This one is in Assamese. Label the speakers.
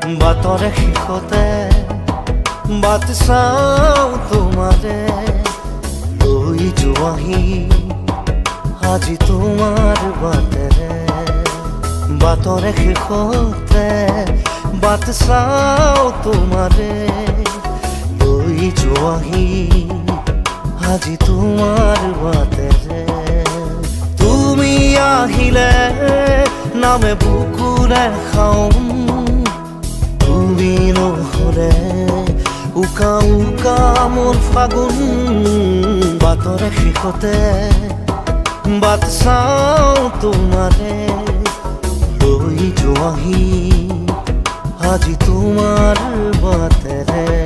Speaker 1: বাটৰে শেষতে বাট চাওঁ তোমাৰে লৈ যোৱাহি আজি তোমাৰ বাটেৰে বাটৰে শেষতে বাট চাওঁ তোমাৰে লৈ যোৱাহি আজি তোমাৰ বাটেৰে তুমি আহিলে নামে বুকুৰে খাওঁ তুমি নহ'লে উকা উকা মোৰ ফাগুন বাটৰে শেষতে বাট চাওঁ তোমাৰে লৈ যোৱাহি আজি তোমাৰ বাটেৰে